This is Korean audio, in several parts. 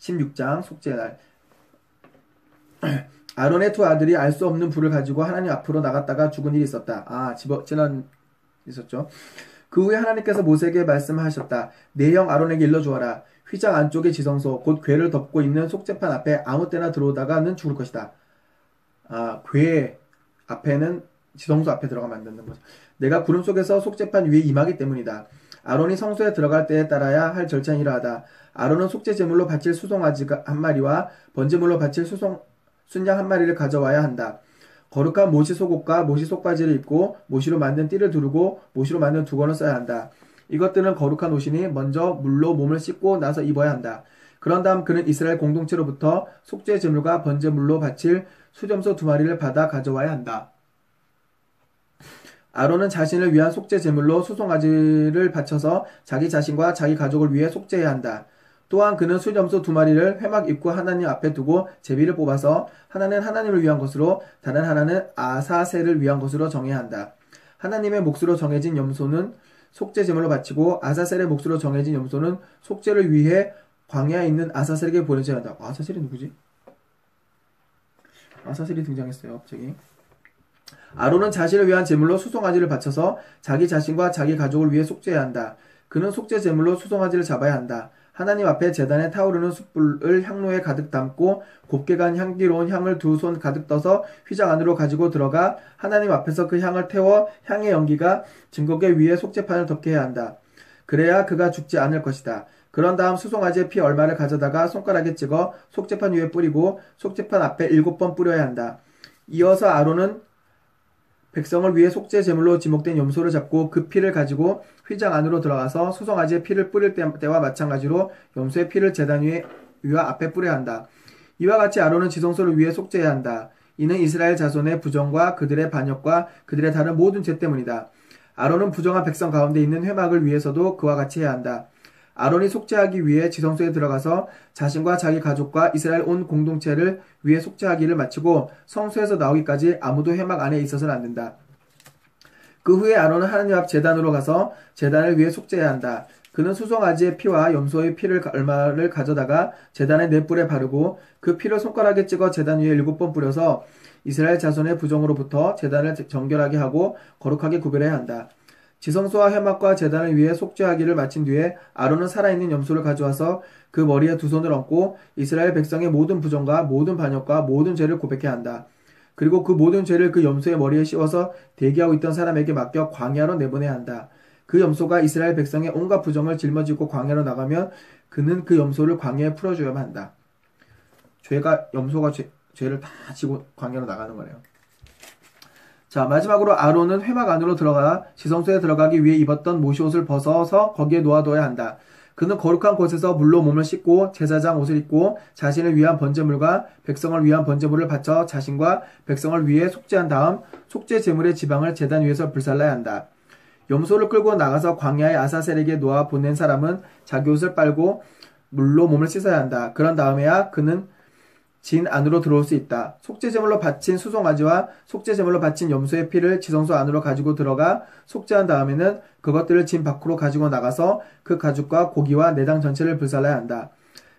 16장 속죄의 날. 아론의 두 아들이 알 수 없는 불을 가지고 하나님 앞으로 나갔다가 죽은 일이 있었다. 지난 있었죠. 그 후에 하나님께서 모세에게 말씀하셨다. 내 형 아론에게 일러주어라. 휘장 안쪽의 지성소 곧 궤를 덮고 있는 속죄판 앞에 아무 때나 들어오다가는 죽을 것이다. 궤 앞에는 지성소 앞에 들어가면 안 된다는 거죠. 내가 구름 속에서 속죄판 위에 임하기 때문이다. 아론이 성소에 들어갈 때에 따라야 할 절차는 이러하다. 아론은 속죄 제물로 바칠 수송아지 한 마리와 번제물로 바칠 순양 한 마리를 가져와야 한다. 거룩한 모시 속옷과 모시 속바지를 입고 모시로 만든 띠를 두르고 모시로 만든 두건을 써야 한다. 이것들은 거룩한 옷이니 먼저 물로 몸을 씻고 나서 입어야 한다. 그런 다음 그는 이스라엘 공동체로부터 속죄 제물과 번제물로 바칠 수점소 2마리를 받아 가져와야 한다. 아론은 자신을 위한 속죄 제물로 수송아지를 바쳐서 자기 자신과 자기 가족을 위해 속죄해야 한다. 또한 그는 수점소 2마리를 회막 입구 하나님 앞에 두고 제비를 뽑아서 하나는 하나님을 위한 것으로 다른 하나는 아사셀을 위한 것으로 정해야 한다. 하나님의 몫으로 정해진 염소는 속죄 제물로 바치고 아사셀의 몫으로 정해진 염소는 속죄를 위해 광야에 있는 아사셀에게 보내줘야 한다. 아사셀이 누구지? 아사셀이 등장했어요. 갑자기. 아론은 자신을 위한 제물로 수송아지를 바쳐서 자기 자신과 자기 가족을 위해 속죄해야 한다. 그는 속죄 제물로 수송아지를 잡아야 한다. 하나님 앞에 제단에 타오르는 숯불을 향로에 가득 담고 곱게 간 향기로운 향을 2손 가득 떠서 휘장 안으로 가지고 들어가 하나님 앞에서 그 향을 태워 향의 연기가 증거궤 위에 속죄판을 덮게 해야 한다. 그래야 그가 죽지 않을 것이다. 그런 다음 수송아지의 피 얼마를 가져다가 손가락에 찍어 속죄판 위에 뿌리고 속죄판 앞에 7번 뿌려야 한다. 이어서 아론은 백성을 위해 속죄 제물로 지목된 염소를 잡고 그 피를 가지고 휘장 안으로 들어가서 수송아지의 피를 뿌릴 때와 마찬가지로 염소의 피를 제단 위와 앞에 뿌려야 한다. 이와 같이 아론은 지성소를 위해 속죄해야 한다. 이는 이스라엘 자손의 부정과 그들의 반역과 그들의 다른 모든 죄 때문이다. 아론은 부정한 백성 가운데 있는 회막을 위해서도 그와 같이 해야 한다. 아론이 속죄하기 위해 지성소에 들어가서 자신과 자기 가족과 이스라엘 온 공동체를 위해 속죄하기를 마치고 성소에서 나오기까지 아무도 회막 안에 있어서는 안 된다. 그 후에 아론은 하나님 앞 제단으로 가서 제단을 위해 속죄해야 한다. 그는 수송아지의 피와 염소의 피를 얼마를 가져다가 제단의 넷불에 바르고 그 피를 손가락에 찍어 제단 위에 7번 뿌려서 이스라엘 자손의 부정으로부터 제단을 정결하게 하고 거룩하게 구별해야 한다. 지성소와 회막과 제단을 위해 속죄하기를 마친 뒤에 아론은 살아있는 염소를 가져와서 그 머리에 2손을 얹고 이스라엘 백성의 모든 부정과 모든 반역과 모든 죄를 고백해야 한다. 그리고 그 모든 죄를 그 염소의 머리에 씌워서 대기하고 있던 사람에게 맡겨 광야로 내보내야 한다. 그 염소가 이스라엘 백성의 온갖 부정을 짊어지고 광야로 나가면 그는 그 염소를 광야에 풀어줘야만 한다. 염소가 죄를 다 지고 광야로 나가는 거네요. 자, 마지막으로 아론은 회막 안으로 들어가 지성소에 들어가기 위해 입었던 모시옷을 벗어서 거기에 놓아둬야 한다. 그는 거룩한 곳에서 물로 몸을 씻고 제사장 옷을 입고 자신을 위한 번제물과 백성을 위한 번제물을 바쳐 자신과 백성을 위해 속죄한 다음 속죄 제물의 지방을 제단 위에서 불살라야 한다. 염소를 끌고 나가서 광야의 아사셀에게 놓아 보낸 사람은 자기 옷을 빨고 물로 몸을 씻어야 한다. 그런 다음에야 그는 진 안으로 들어올 수 있다. 속죄제물로 바친 수송아지와 속죄제물로 바친 염소의 피를 지성소 안으로 가지고 들어가 속죄한 다음에는 그것들을 진 밖으로 가지고 나가서 그 가죽과 고기와 내장 전체를 불살라야 한다.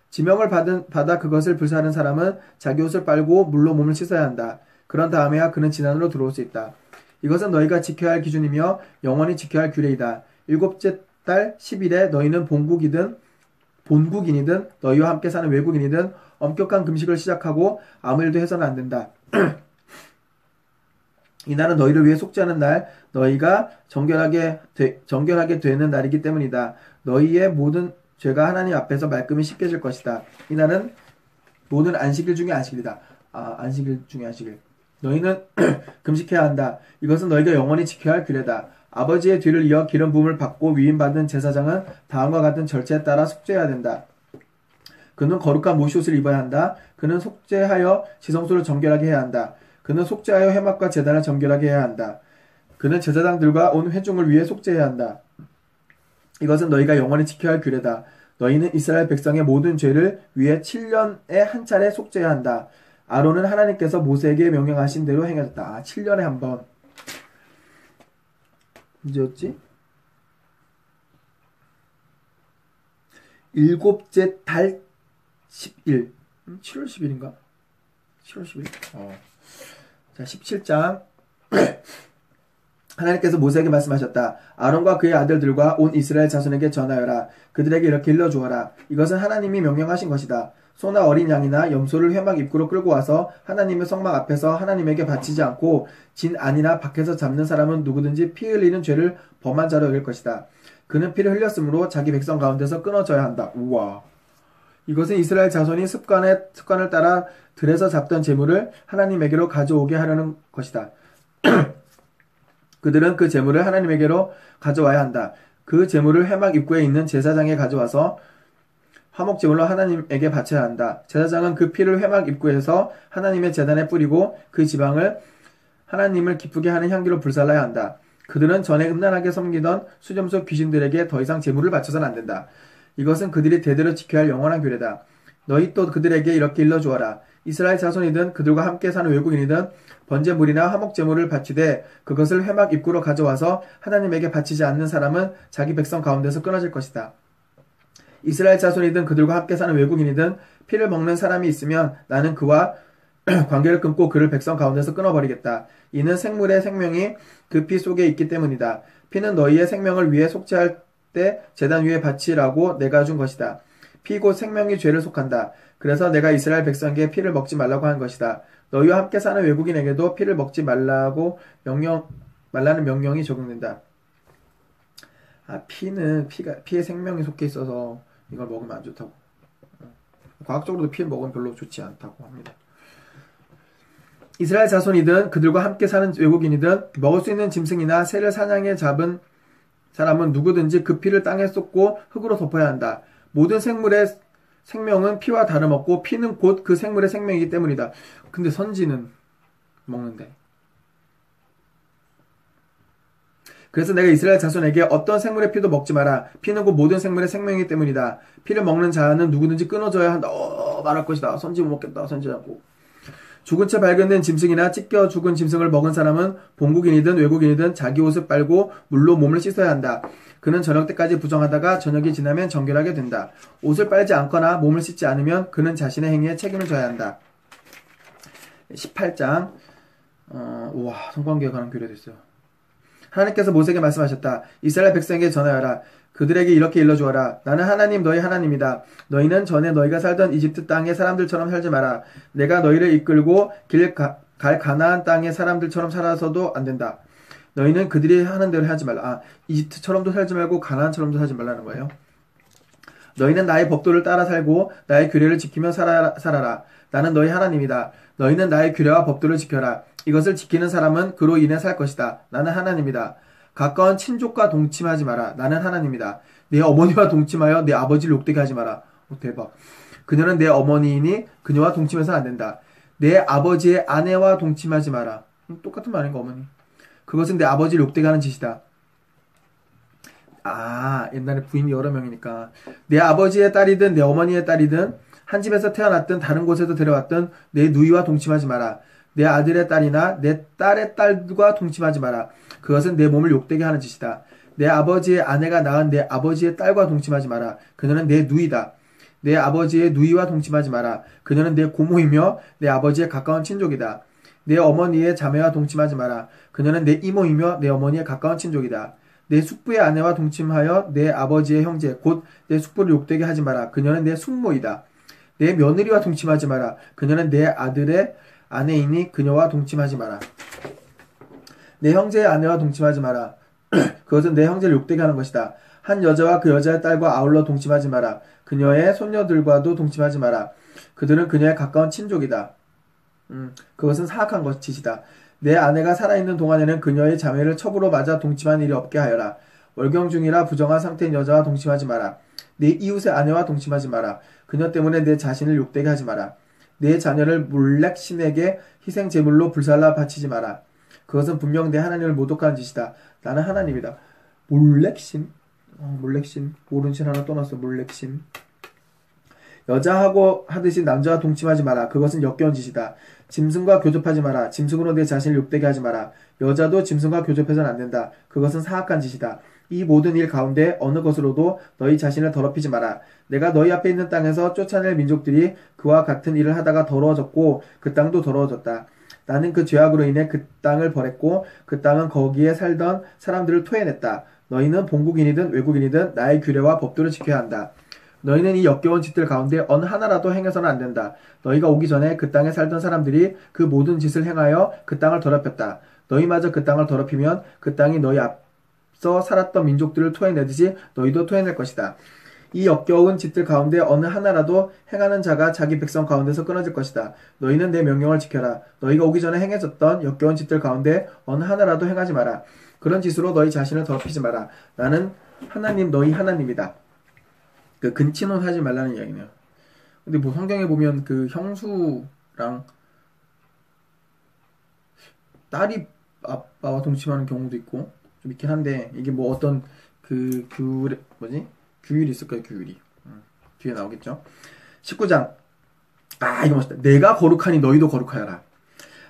지명을 받아 그것을 불사른 사람은 자기 옷을 빨고 물로 몸을 씻어야 한다. 그런 다음에야 그는 진 안으로 들어올 수 있다. 이것은 너희가 지켜야 할 기준이며 영원히 지켜야 할 규례이다. 7째 달 10일에 너희는 본국인이든 너희와 함께 사는 외국인이든 엄격한 금식을 시작하고 아무 일도 해서는 안 된다. 이날은 너희를 위해 속죄하는 날, 너희가 정결하게 되는 날이기 때문이다. 너희의 모든 죄가 하나님 앞에서 말끔히 씻겨질 것이다. 이날은 모든 안식일 중에 안식일이다. 안식일 중에 안식일. 너희는 금식해야 한다. 이것은 너희가 영원히 지켜야 할 규례다. 아버지의 뒤를 이어 기름 부음을 받고 위임받은 제사장은 다음과 같은 절차에 따라 속죄해야 된다. 그는 거룩한 모시옷을 입어야 한다. 그는 속죄하여 지성소를 정결하게 해야 한다. 그는 속죄하여 회막과 제단을 정결하게 해야 한다. 그는 제사장들과 온 회중을 위해 속죄해야 한다. 이것은 너희가 영원히 지켜야 할 규례다. 너희는 이스라엘 백성의 모든 죄를 위해 7년에 한 차례 속죄해야 한다. 아론은 하나님께서 모세에게 명령하신 대로 행했다. 7년에 한 번. 언제였지? 7째 달 11. 7월 10일인가? 7월 10일? 자, 17장. 하나님께서 모세에게 말씀하셨다. 아론과 그의 아들들과 온 이스라엘 자손에게 전하여라. 그들에게 이렇게 일러주어라. 이것은 하나님이 명령하신 것이다. 소나 어린 양이나 염소를 회막 입구로 끌고 와서 하나님의 성막 앞에서 하나님에게 바치지 않고 진 안이나 밖에서 잡는 사람은 누구든지 피 흘리는 죄를 범한 자로 여길 것이다. 그는 피를 흘렸으므로 자기 백성 가운데서 끊어져야 한다. 우와. 이것은 이스라엘 자손이 습관을 따라 들에서 잡던 재물을 하나님에게로 가져오게 하려는 것이다. 그들은 그 재물을 하나님에게로 가져와야 한다. 그 재물을 회막 입구에 있는 제사장에 가져와서 화목제물로 하나님에게 바쳐야 한다. 제사장은 그 피를 회막 입구에서 하나님의 제단에 뿌리고 그 지방을 하나님을 기쁘게 하는 향기로 불살라야 한다. 그들은 전에 음란하게 섬기던 수점소 귀신들에게 더 이상 제물을 바쳐서는 안 된다. 이것은 그들이 대대로 지켜야 할 영원한 규례다. 너희 또 그들에게 이렇게 일러주어라. 이스라엘 자손이든 그들과 함께 사는 외국인이든 번제물이나 화목제물을 바치되 그것을 회막 입구로 가져와서 하나님에게 바치지 않는 사람은 자기 백성 가운데서 끊어질 것이다. 이스라엘 자손이든 그들과 함께 사는 외국인이든 피를 먹는 사람이 있으면 나는 그와 관계를 끊고 그를 백성 가운데서 끊어버리겠다. 이는 생물의 생명이 그 피 속에 있기 때문이다. 피는 너희의 생명을 위해 속죄할 때 제단 위에 바치라고 내가 준 것이다. 피 곧 생명이 죄를 속한다. 그래서 내가 이스라엘 백성에게 피를 먹지 말라고 한 것이다. 너희와 함께 사는 외국인에게도 피를 먹지 말라는 명령이 적용된다. 피에 생명이 속해 있어서 이걸 먹으면 안 좋다고. 과학적으로도 피를 먹으면 별로 좋지 않다고 합니다. 이스라엘 자손이든 그들과 함께 사는 외국인이든 먹을 수 있는 짐승이나 새를 사냥해 잡은 사람은 누구든지 그 피를 땅에 쏟고 흙으로 덮어야 한다. 모든 생물의 생명은 피와 다름없고 피는 곧 그 생물의 생명이기 때문이다. 근데 선지는 먹는데. 그래서 내가 이스라엘 자손에게 어떤 생물의 피도 먹지 마라. 피는 곧 모든 생물의 생명이기 때문이다. 피를 먹는 자는 누구든지 끊어져야 한다. 말할 것이다. 선지 못 먹겠다. 선지하고. 죽은 채 발견된 짐승이나 찢겨 죽은 짐승을 먹은 사람은 본국인이든 외국인이든 자기 옷을 빨고 물로 몸을 씻어야 한다. 그는 저녁 때까지 부정하다가 저녁이 지나면 정결하게 된다. 옷을 빨지 않거나 몸을 씻지 않으면 그는 자신의 행위에 책임을 져야 한다. 18장 성관계에 관한 규례도 있어요. 하나님께서 모세에게 말씀하셨다. 이스라엘 백성에게 전하여라. 그들에게 이렇게 일러주어라. 나는 하나님 너희 하나님이다. 너희는 전에 너희가 살던 이집트 땅의 사람들처럼 살지 마라. 내가 너희를 이끌고 갈 가나안 땅의 사람들처럼 살아서도 안 된다. 너희는 그들이 하는 대로 하지 말라. 이집트처럼도 살지 말고 가나안처럼도 살지 말라는 거예요. 너희는 나의 법도를 따라 살고 나의 규례를 지키며 살아라. 나는 너희 하나님이다. 너희는 나의 규례와 법도를 지켜라. 이것을 지키는 사람은 그로 인해 살 것이다. 나는 하나님이다. 가까운 친족과 동침하지 마라. 나는 하나님이다. 내 어머니와 동침하여 내 아버지를 욕되게 하지 마라. 대박. 그녀는 내 어머니이니 그녀와 동침해서는 안 된다. 내 아버지의 아내와 동침하지 마라. 똑같은 말인가 어머니. 그것은 내 아버지를 욕되게 하는 짓이다. 옛날에 부인이 여러 명이니까. 내 아버지의 딸이든 내 어머니의 딸이든 한 집에서 태어났든 다른 곳에서 데려왔든 내 누이와 동침하지 마라. 내 아들의 딸이나 내 딸의 딸과 동침하지 마라. 그것은 내 몸을 욕되게 하는 짓이다. 내 아버지의 아내가 낳은 내 아버지의 딸과 동침하지 마라. 그녀는 내 누이다. 내 아버지의 누이와 동침하지 마라. 그녀는 내 고모이며 내 아버지의 가까운 친족이다. 내 어머니의 자매와 동침하지 마라. 그녀는 내 이모이며 내 어머니의 가까운 친족이다. 내 숙부의 아내와 동침하여 내 아버지의 형제 곧 내 숙부를 욕되게 하지 마라. 그녀는 내 숙모이다. 내 며느리와 동침하지 마라. 그녀는 내 아들의 아내이니 그녀와 동침하지 마라. 내 형제의 아내와 동침하지 마라. 그것은 내 형제를 욕되게 하는 것이다. 한 여자와 그 여자의 딸과 아울러 동침하지 마라. 그녀의 손녀들과도 동침하지 마라. 그들은 그녀의 가까운 친족이다. 그것은 사악한 짓이다. 내 아내가 살아있는 동안에는 그녀의 자매를 첩으로 맞아 동침한 일이 없게 하여라. 월경 중이라 부정한 상태인 여자와 동침하지 마라. 내 이웃의 아내와 동침하지 마라. 그녀 때문에 내 자신을 욕되게 하지 마라. 내 자녀를 몰렉 신에게 희생 제물로 불살라 바치지 마라. 그것은 분명 내 하나님을 모독하는 짓이다. 나는 하나님이다. 몰렉 신? 몰렉 신. 모르는 신 하나 떠났어. 몰렉 신. 여자하고 하듯이 남자와 동침하지 마라. 그것은 역겨운 짓이다. 짐승과 교접하지 마라. 짐승으로 내 자신을 욕되게 하지 마라. 여자도 짐승과 교접해서는 안 된다. 그것은 사악한 짓이다. 이 모든 일 가운데 어느 것으로도 너희 자신을 더럽히지 마라. 내가 너희 앞에 있는 땅에서 쫓아낼 민족들이 그와 같은 일을 하다가 더러워졌고 그 땅도 더러워졌다. 나는 그 죄악으로 인해 그 땅을 벌했고 그 땅은 거기에 살던 사람들을 토해냈다. 너희는 본국인이든 외국인이든 나의 규례와 법도를 지켜야 한다. 너희는 이 역겨운 짓들 가운데 어느 하나라도 행해서는 안 된다. 너희가 오기 전에 그 땅에 살던 사람들이 그 모든 짓을 행하여 그 땅을 더럽혔다. 너희마저 그 땅을 더럽히면 그 땅이 너희 앞서 살았던 민족들을 토해내듯이 너희도 토해낼 것이다. 이 역겨운 짓들 가운데 어느 하나라도 행하는 자가 자기 백성 가운데서 끊어질 것이다. 너희는 내 명령을 지켜라. 너희가 오기 전에 행해졌던 역겨운 짓들 가운데 어느 하나라도 행하지 마라. 그런 짓으로 너희 자신을 더럽히지 마라. 나는 하나님 너희 하나님이다. 그 근친혼 하지 말라는 이야기네요. 근데 뭐 성경에 보면 그 형수랑 딸이 아빠와 동침하는 경우도 있고 좀 있긴 한데 이게 뭐 어떤 그 규율이 있을 거예요. 규율이 뒤에 나오겠죠. 19장 이거 멋있다. 내가 거룩하니 너희도 거룩하여라.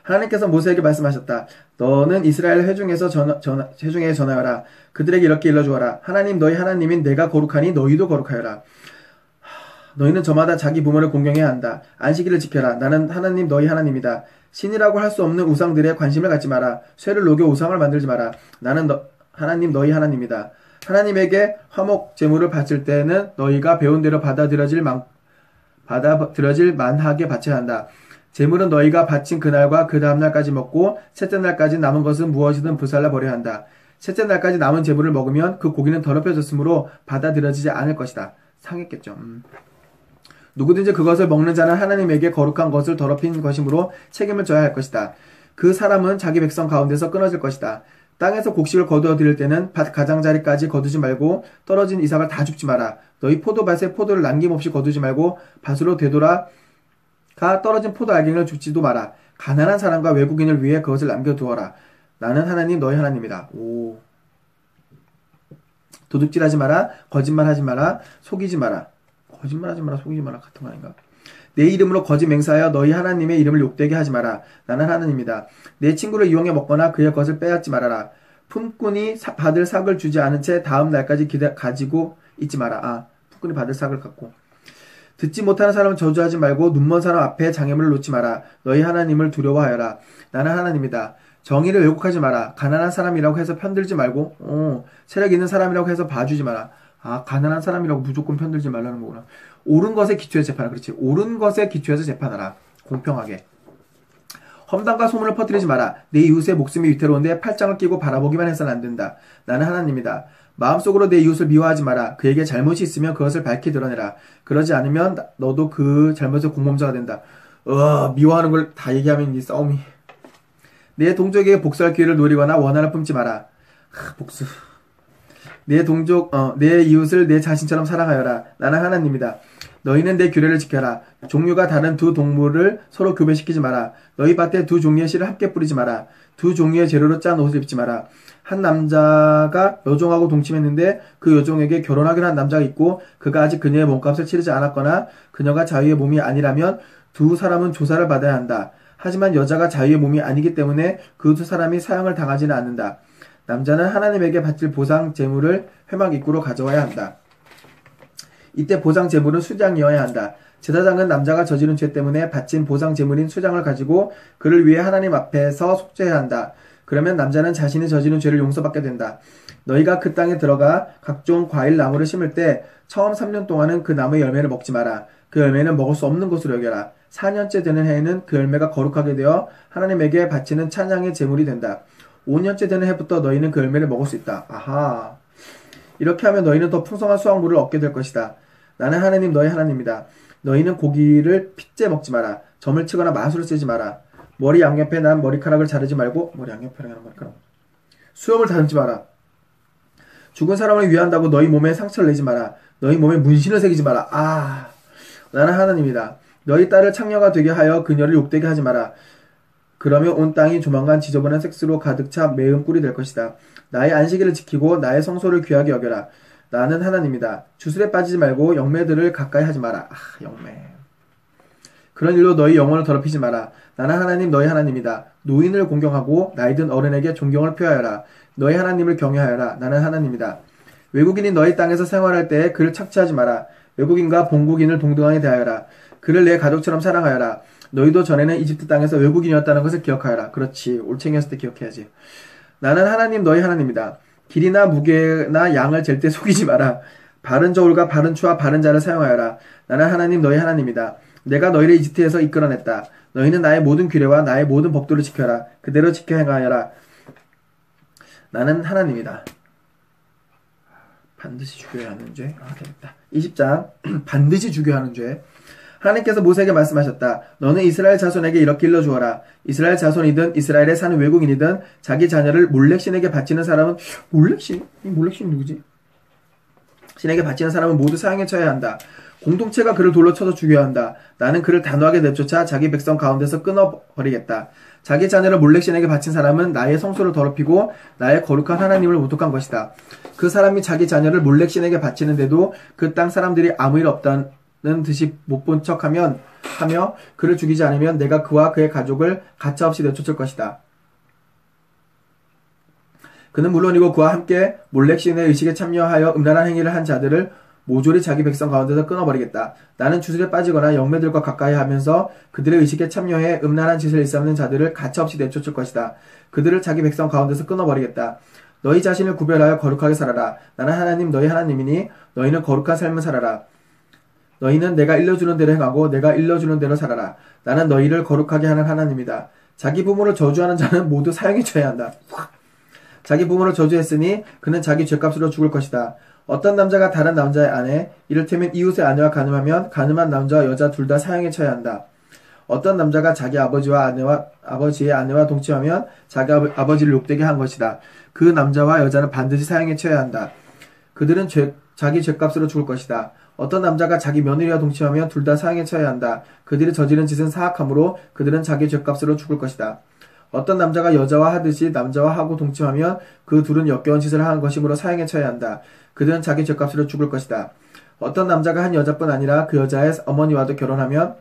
하나님께서 모세에게 말씀하셨다. 너는 이스라엘 회중에서 회중에 전하여라. 그들에게 이렇게 일러주어라. 하나님 너희 하나님인 내가 거룩하니 너희도 거룩하여라. 너희는 저마다 자기 부모를 공경해야 한다. 안식일을 지켜라. 나는 하나님 너희 하나님이다. 신이라고 할 수 없는 우상들에 관심을 갖지 마라. 쇠를 녹여 우상을 만들지 마라. 나는 하나님 너희 하나님이다. 하나님에게 화목 제물을 바칠 때는 너희가 배운 대로 받아들여질 만하게 바쳐야 한다. 제물은 너희가 바친 그날과 그 다음날까지 먹고 셋째 날까지 남은 것은 무엇이든 불살라 버려야 한다. 셋째 날까지 남은 제물을 먹으면 그 고기는 더럽혀졌으므로 받아들여지지 않을 것이다. 상했겠죠. 누구든지 그것을 먹는 자는 하나님에게 거룩한 것을 더럽힌 것이므로 책임을 져야 할 것이다. 그 사람은 자기 백성 가운데서 끊어질 것이다. 땅에서 곡식을 거두어 드릴 때는 밭 가장자리까지 거두지 말고 떨어진 이삭을 다 줍지 마라. 너희 포도밭에 포도를 남김없이 거두지 말고 밭으로 되돌아가 떨어진 포도 알갱이를 줍지도 마라. 가난한 사람과 외국인을 위해 그것을 남겨두어라. 나는 하나님 너희 하나님이다. 도둑질하지 마라. 거짓말하지 마라. 속이지 마라. 거짓말하지 마라. 속이지 마라. 같은 거 아닌가? 내 이름으로 거짓 맹세하여 너희 하나님의 이름을 욕되게 하지 마라. 나는 하나님이다. 내 친구를 이용해 먹거나 그의 것을 빼앗지 말아라. 품꾼이 받을 삭을 주지 않은 채 다음 날까지 가지고 있지 마라. 품꾼이 받을 삭을 갖고. 듣지 못하는 사람은 저주하지 말고 눈먼 사람 앞에 장애물을 놓지 마라. 너희 하나님을 두려워하여라. 나는 하나님이다. 정의를 왜곡하지 마라. 가난한 사람이라고 해서 편들지 말고 세력 있는 사람이라고 해서 봐주지 마라. 가난한 사람이라고 무조건 편들지 말라는 거구나. 옳은 것에 기초해서 재판하라. 그렇지. 옳은 것에 기초해서 재판하라. 공평하게. 험담과 소문을 퍼뜨리지 마라. 내 이웃의 목숨이 위태로운데 팔짱을 끼고 바라보기만 해서는 안 된다. 나는 하나님이다. 마음속으로 내 이웃을 미워하지 마라. 그에게 잘못이 있으면 그것을 밝히 드러내라. 그러지 않으면 너도 그 잘못의 공범자가 된다. 미워하는 걸 다 얘기하면 이 싸움이. 내 동족에게 복수할 기회를 노리거나 원한을 품지 마라. 복수. 내 이웃을 내 자신처럼 사랑하여라. 나는 하나님이다. 너희는 내 규례를 지켜라. 종류가 다른 두 동물을 서로 교배시키지 마라. 너희 밭에 두 종류의 씨를 함께 뿌리지 마라. 두 종류의 재료로 짠 옷을 입지 마라. 한 남자가 여종하고 동침했는데 그 여종에게 결혼하기로 한 남자가 있고 그가 아직 그녀의 몸값을 치르지 않았거나 그녀가 자유의 몸이 아니라면 두 사람은 조사를 받아야 한다. 하지만 여자가 자유의 몸이 아니기 때문에 그 두 사람이 사형을 당하지는 않는다. 남자는 하나님에게 바칠 보상 제물을 회막 입구로 가져와야 한다. 이때 보상 제물은 수장이어야 한다. 제사장은 남자가 저지른 죄 때문에 바친 보상 제물인 수장을 가지고 그를 위해 하나님 앞에서 속죄해야 한다. 그러면 남자는 자신이 저지른 죄를 용서받게 된다. 너희가 그 땅에 들어가 각종 과일 나무를 심을 때 처음 3년 동안은 그 나무의 열매를 먹지 마라. 그 열매는 먹을 수 없는 것으로 여겨라. 4년째 되는 해에는 그 열매가 거룩하게 되어 하나님에게 바치는 찬양의 제물이 된다. 5년째 되는 해부터 너희는 그 열매를 먹을 수 있다. 이렇게 하면 너희는 더 풍성한 수확물을 얻게 될 것이다. 나는 하나님 너희 하나님이다. 너희는 고기를 핏째 먹지 마라. 점을 치거나 마술을 쓰지 마라. 머리 양옆에 난 머리카락을 자르지 말고 머리 양옆에 난 머리카락. 수염을 다듬지 마라. 죽은 사람을 위한다고 너희 몸에 상처를 내지 마라. 너희 몸에 문신을 새기지 마라. 나는 하나님이다. 너희 딸을 창녀가 되게 하여 그녀를 욕되게 하지 마라. 그러면 온 땅이 조만간 지저분한 섹스로 가득 차 매음 꿀이 될 것이다. 나의 안식일을 지키고 나의 성소를 귀하게 여겨라. 나는 하나님이다. 주술에 빠지지 말고 영매들을 가까이 하지 마라. 영매. 그런 일로 너희 영혼을 더럽히지 마라. 나는 하나님 너희 하나님이다. 노인을 공경하고 나이든 어른에게 존경을 표하여라. 너희 하나님을 경외하여라. 나는 하나님이다. 외국인이 너희 땅에서 생활할 때에 그를 착취하지 마라. 외국인과 본국인을 동등하게 대하여라. 그를 내 가족처럼 사랑하여라. 너희도 전에는 이집트 땅에서 외국인이었다는 것을 기억하여라. 그렇지. 올챙이였을 때 기억해야지. 나는 하나님 너희 하나님이다. 길이나 무게나 양을 잴 때 속이지 마라. 바른 저울과 바른 추와 바른 자를 사용하여라. 나는 하나님 너희 하나님이다. 내가 너희를 이집트에서 이끌어냈다. 너희는 나의 모든 규례와 나의 모든 법도를 지켜라. 그대로 지켜 행하여라. 나는 하나님이다. 반드시 죽여야 하는 죄. 되겠다. 20장 반드시 죽여야 하는 죄. 하나님께서 모세에게 말씀하셨다. 너는 이스라엘 자손에게 이렇게 일러주어라. 이스라엘 자손이든 이스라엘에 사는 외국인이든 자기 자녀를 몰렉신에게 바치는 사람은 몰렉신? 이 몰렉신 누구지? 신에게 바치는 사람은 모두 사형에 처해야 한다. 공동체가 그를 돌로 쳐서 죽여야 한다. 나는 그를 단호하게 내쫓아 자기 백성 가운데서 끊어버리겠다. 자기 자녀를 몰렉신에게 바친 사람은 나의 성소를 더럽히고 나의 거룩한 하나님을 모독한 것이다. 그 사람이 자기 자녀를 몰렉신에게 바치는데도 그 땅 사람들이 아무 일 없다는 듯이 못 본 척하며 그를 죽이지 않으면 내가 그와 그의 가족을 가차없이 내쫓을 것이다. 그는 물론이고 그와 함께 몰렉신의 의식에 참여하여 음란한 행위를 한 자들을 모조리 자기 백성 가운데서 끊어버리겠다. 나는 주술에 빠지거나 영매들과 가까이 하면서 그들의 의식에 참여해 음란한 짓을 일삼는 자들을 가차없이 내쫓을 것이다. 그들을 자기 백성 가운데서 끊어버리겠다. 너희 자신을 구별하여 거룩하게 살아라. 나는 하나님 너희 하나님이니 너희는 거룩한 삶을 살아라. 너희는 내가 일러주는 대로 행하고 내가 일러주는 대로 살아라. 나는 너희를 거룩하게 하는 하나님이다. 자기 부모를 저주하는 자는 모두 사형에 처해야 한다. 자기 부모를 저주했으니 그는 자기 죄값으로 죽을 것이다. 어떤 남자가 다른 남자의 아내, 이를테면 이웃의 아내와 간음하면 간음한 남자와 여자 둘 다 사형에 처해야 한다. 어떤 남자가 자기 아버지의 아내와 동침하면 자기 아버지를 욕되게 한 것이다. 그 남자와 여자는 반드시 사형에 처해야 한다. 그들은 자기 죄값으로 죽을 것이다. 어떤 남자가 자기 며느리와 동침하면 둘 다 사형에 처해야 한다. 그들이 저지른 짓은 사악함으로 그들은 자기 죄값으로 죽을 것이다. 어떤 남자가 여자와 하듯이 남자와 하고 동침하면 그 둘은 역겨운 짓을 한 것이므로 사형에 처해야 한다. 그들은 자기 죄값으로 죽을 것이다. 어떤 남자가 한 여자뿐 아니라 그 여자의 어머니와도 결혼하면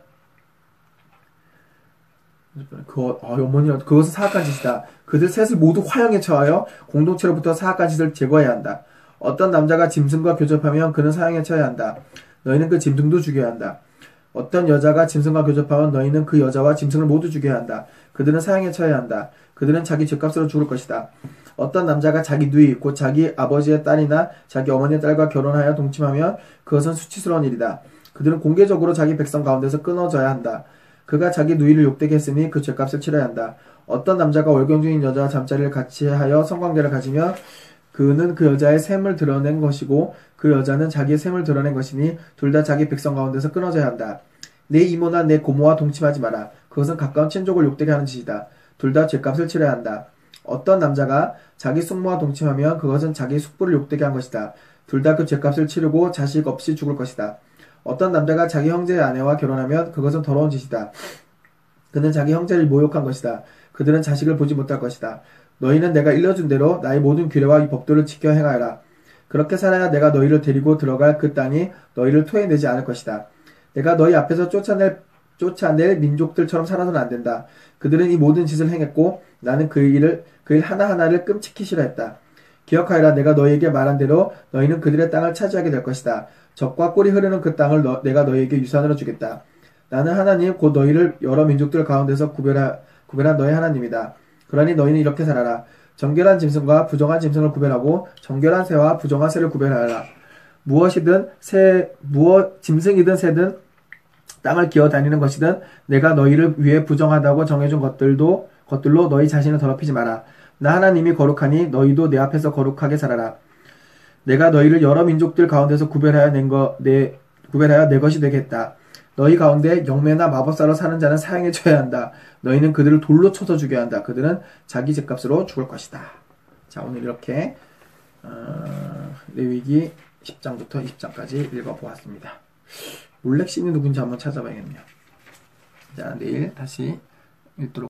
그것은 사악한 짓이다. 그들 셋을 모두 화형에 처하여 공동체로부터 사악한 짓을 제거해야 한다. 어떤 남자가 짐승과 교접하면 그는 사형에 처해야 한다. 너희는 그 짐승도 죽여야 한다. 어떤 여자가 짐승과 교접하면 너희는 그 여자와 짐승을 모두 죽여야 한다. 그들은 사형에 처해야 한다. 그들은 자기 죄값으로 죽을 것이다. 어떤 남자가 자기 누이 곧 자기 아버지의 딸이나 자기 어머니의 딸과 결혼하여 동침하면 그것은 수치스러운 일이다. 그들은 공개적으로 자기 백성 가운데서 끊어져야 한다. 그가 자기 누이를 욕되게 했으니 그 죄값을 치러야 한다. 어떤 남자가 월경 중인 여자와 잠자리를 같이 하여 성관계를 가지면 그는 그 여자의 셈을 드러낸 것이고 그 여자는 자기의 셈을 드러낸 것이니 둘 다 자기 백성 가운데서 끊어져야 한다. 내 이모나 내 고모와 동침하지 마라. 그것은 가까운 친족을 욕되게 하는 짓이다. 둘 다 죄값을 치러야 한다. 어떤 남자가 자기 숙모와 동침하면 그것은 자기 숙부를 욕되게 한 것이다. 둘 다 그 죄값을 치르고 자식 없이 죽을 것이다. 어떤 남자가 자기 형제의 아내와 결혼하면 그것은 더러운 짓이다. 그는 자기 형제를 모욕한 것이다. 그들은 자식을 보지 못할 것이다. 너희는 내가 일러준 대로 나의 모든 규례와 이 법도를 지켜 행하여라. 그렇게 살아야 내가 너희를 데리고 들어갈 그 땅이 너희를 토해내지 않을 것이다. 내가 너희 앞에서 쫓아낼 민족들처럼 살아서는 안 된다. 그들은 이 모든 짓을 행했고 나는 그 일 하나하나를 끔찍히 싫어했다. 기억하여라. 내가 너희에게 말한 대로 너희는 그들의 땅을 차지하게 될 것이다. 젖과 꿀이 흐르는 그 땅을 내가 너희에게 유산으로 주겠다. 나는 하나님 곧 너희를 여러 민족들 가운데서 구별한 너희 하나님이다. 그러니 너희는 이렇게 살아라. 정결한 짐승과 부정한 짐승을 구별하고 정결한 새와 부정한 새를 구별하여라. 짐승이든 새든 땅을 기어다니는 것이든 내가 너희를 위해 부정하다고 정해준 것들로 너희 자신을 더럽히지 마라. 나 하나님이 거룩하니 너희도 내 앞에서 거룩하게 살아라. 내가 너희를 여러 민족들 가운데서 구별하여 내 것이 되겠다. 너희 가운데 영매나 마법사로 사는 자는 사형에 처해야 한다. 너희는 그들을 돌로 쳐서 죽여야 한다. 그들은 자기 죄값으로 죽을 것이다. 자, 오늘 이렇게 레위기 10장부터 20장까지 읽어보았습니다. 몰렉신이 누군지 한번 찾아봐야겠네요. 자, 내일 다시 읽도록